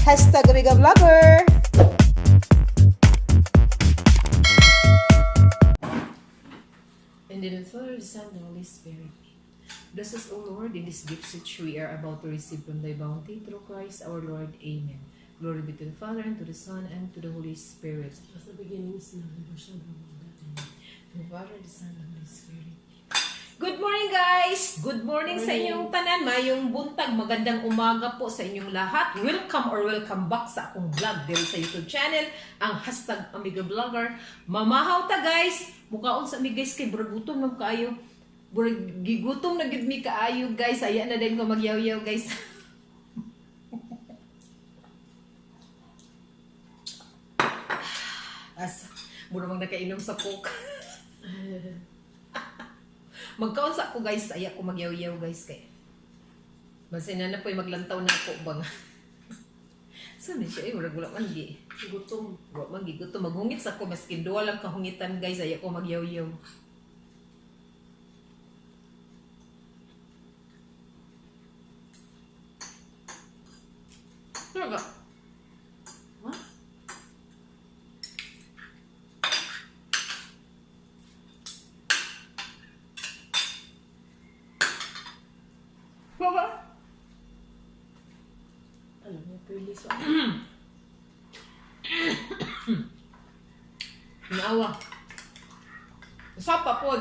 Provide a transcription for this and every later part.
Hashtag Amiga Vlogger. And then the Father, the Son, the Holy Spirit. Bless us, O Lord, in this gift which we are about to receive from thy bounty through Christ our Lord. Amen. Glory be to the Father, and to the Son, and to the Holy Spirit. As the beginning is now, never shall be The Father, the Son, the Holy Spirit. Good morning, guys! Good morning sa inyong tanan. Mayong buntag, magandang umaga po sa inyong lahat. Welcome back sa akong vlog dito sa YouTube channel, ang hashtag Amiga Vlogger. Mamahaw ta, guys! Mukhaon sa mi, guys, kay buragutom ng kaayo. Gigutom na gid mi kaayo, guys. Ayan na din ko magyaw-yaw, guys. As, muna mang nakainom sa coke. Magkaon sa ako, guys. Ay ako magyaw-yaw, guys, kay basta na po'y maglantaw na ako bang. Saan siya wala man gi gutom. Wala man gi gutom. Maghungit sa ako, maski duwa lang kahungitan, guys. Ay ako magyaw-yaw. Talaga? What? Baba? Ano mo, pili sa Naawa. Sapa po.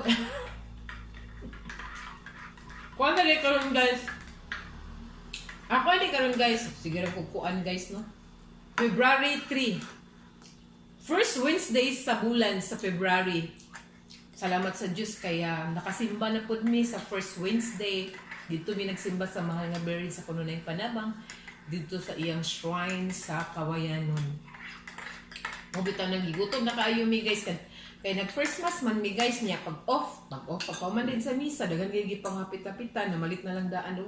Kuha na rin karon, guys. Ako hindi karon, guys. Sige rin kukuan, guys, no? February 3. First Wednesday sa Bulan sa February. Salamat sa Diyos kaya nakasimba na po mi sa first Wednesday. Dito mi nagsimba sa mahal nga berry sa kuno na yung panabang. Dito sa iyang shrine sa Kawayanon. Mabitaw nang gigutom na kaayo mi, guys. Kaya nag-first mass man mi, guys, niya pag-off, pagkauman din sa misa, dagan gigi panghapit-hapitan, namalit na lang daan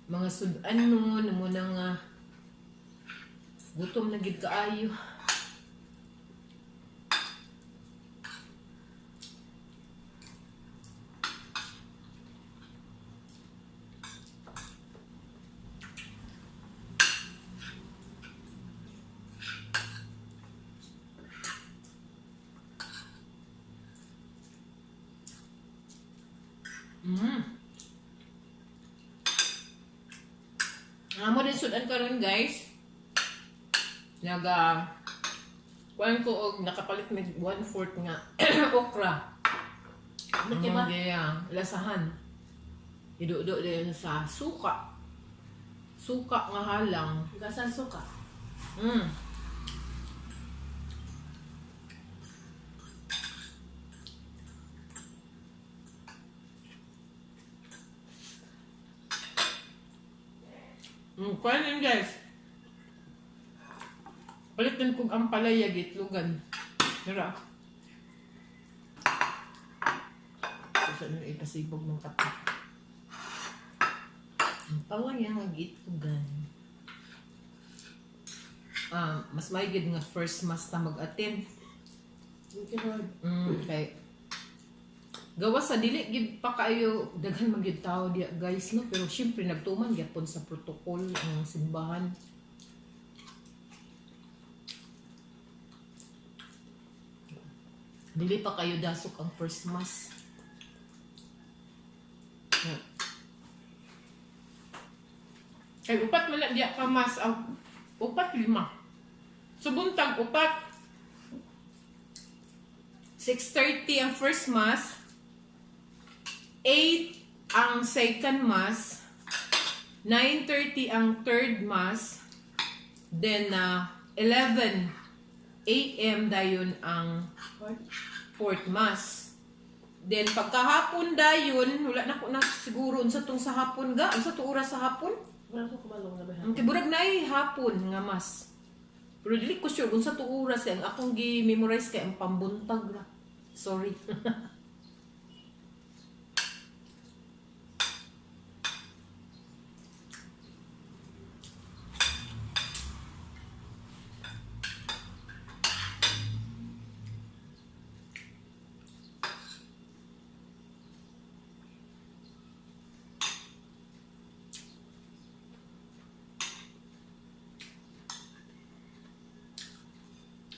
mga sudan no, namo nang gutom na gid kaayo. Amo din sudan karon, guys. Kuan ko og nakapalit med 1/4 nga okra. Laki ba? Lasahan. Ido-do din sa suka. Suka nga halang. Gasan suka. Kuan din, guys. Palitan kong ang palaya gitlugan. Dira. Gusto nyo ipasibog ng kape. Ang palaya nga gitlugan. Mas maigid nga first mass na mag-attend. Thank you, Lord. Kay gawa sa dili gid pa kayo daghan man gyud tao diya, guys, no, pero syempre nagtuman gyapon sa protocol ang simbahan. Dili pa kayo dasok ang first mass. Kay upat man lang diya ka mass ang upat 5. Subuntag upat. 6:30 ang first mass. 8 ang second mass, 9:30 ang third mass, then 11 a.m. dayon ang fourth mass. Then pagkahapon dayon, wala na ko na siguro unsa tong sa hapon ga, unsa to oras sa hapon? Wala ko kumalong na ba? Ang tiburag na hapon nga mass. Pero dili ko sure unsa to oras ang akong gi-memorize kay ang pambuntag ra. Sorry.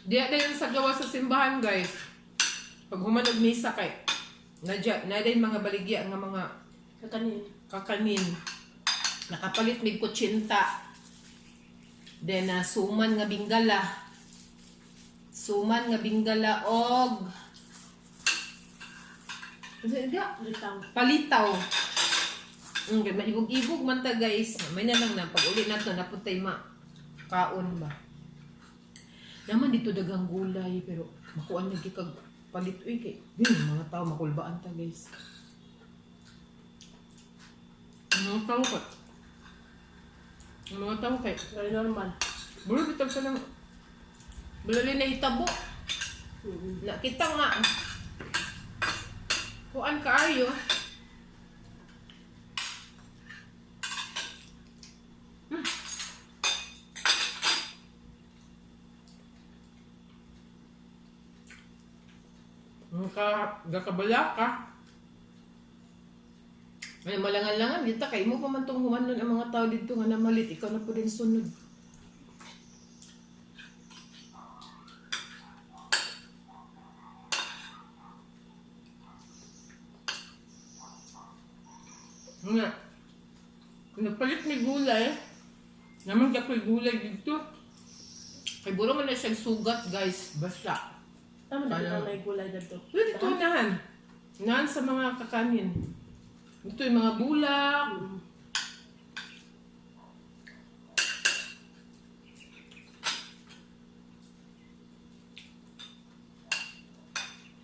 Diya na yun sa gawa sa simbahan, guys. Pag humanog misa kay, na din mga baligya nga mga Kakanin. kakanin. Nakapalit mig kutsinta. Then, suman nga bingala. Suman nga bingala og Litang. palitaw. Maibog-ibog man ta, guys. May na lang na. Pag uli na to, napuntay kaon ba? Naman dito dagang gulay, pero makuan lagi kag palit. Uy, kay mga tao makulbaan ta, guys. Mga tao ka. Mga tao kay. Very normal. Bro, bitag ka lang. Balali na itabo. Nakita nga. Kuan kaayo. Gakabala ka. Ay, malangan-langan. Dito kay mo pa man itong humanon ang mga tao dito nga namalit. Ikaw na po din sunod. Nga. Napalit may gulay. Naman kapoy gulay dito. Kay buro man na siyang sugat, guys. Basta. Tama na kita may gulay na to. Pwede ito nahan. Nahan sa mga kakanin. Ito yung mga bulak.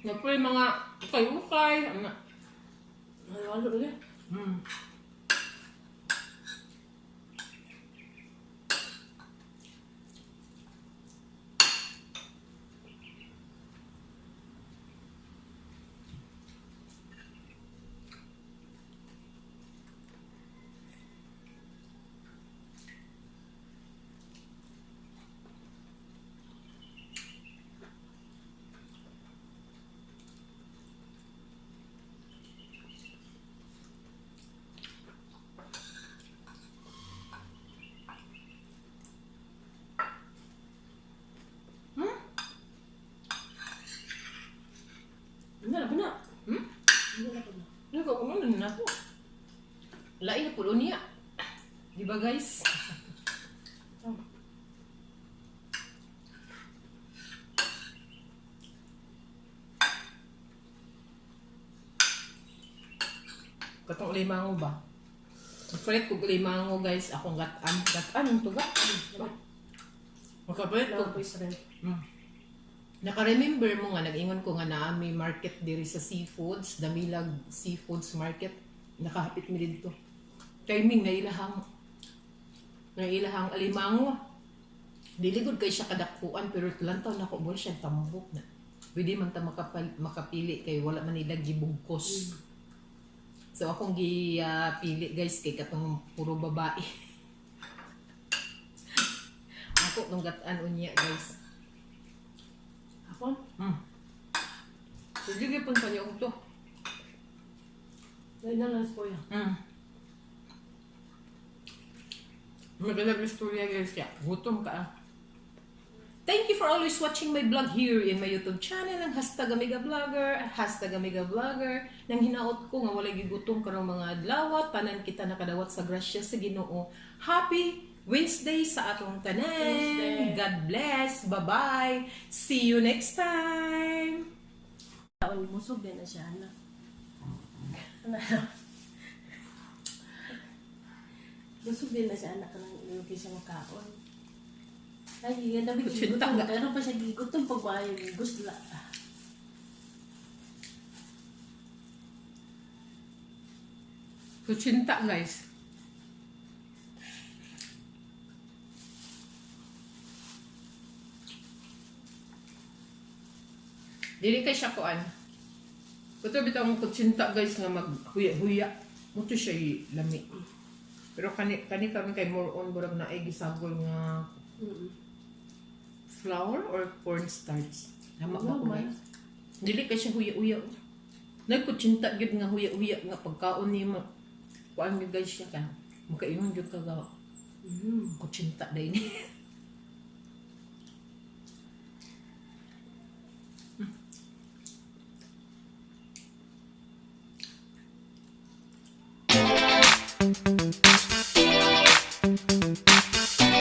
Ito yung mga ukay-ukay. Ay, wala ulit. Hindi na na. Hindi na na. Ano ka kumain na po? Lain na po niya. Di ba, guys? Katong limango ba? Magpalit ko limango, guys. Akong gatan. Gatan yung tuga. Magpalit ko. Wala po isa rin. Naka-remember mo nga, nag-ingon ko nga na may market diri sa seafoods, Damilag Seafoods Market. Nakahapit mi dito. Timing na ilahang alimango. Diligod kay siya kadakuan pero lantaw na ko bol siya tambok na. Pwede man ta makapili kay wala man nila gibugkos. So akong pili, guys, kay katong puro babae. Ako nung gatan unya, guys. Ako? Sige, punta niyo to. Dahil na lang po yan. Magalang istorya, guys. Kaya gutom ka. Thank you for always watching my vlog here in my YouTube channel ang #AmigaVlogger, #AmigaVlogger. Nang hinaot ko nga walay gigutom karong mga adlaw, tanan kita nakadawat sa grasya sa Ginoo. Happy Wednesday sa atong tanan. Wednesday. God bless. Bye-bye. See you next time. Taon, musog din na siya, anak. Busog din na siya, anak, ng ilugi sa makaon. Ay, yan namin gigutom. Pero pa siya gigutom pag maayo gusla. Kutsinta, guys. Dili kay siya kuan. Kuto bitang kutsinta, guys, nga maghuya-huya. Muto siya lami. Pero kani kami kay more on burag na ay gisagol nga flour or cornstarch. Tama ba ko, guys? Dili kay siya huya-huya. Nagkutsinta gyud nga huya-huya nga pagkaon ni mo. Kuan gyud, guys, siya ka. Makaingon gyud ka ga. Kutsinta day ni. Bye.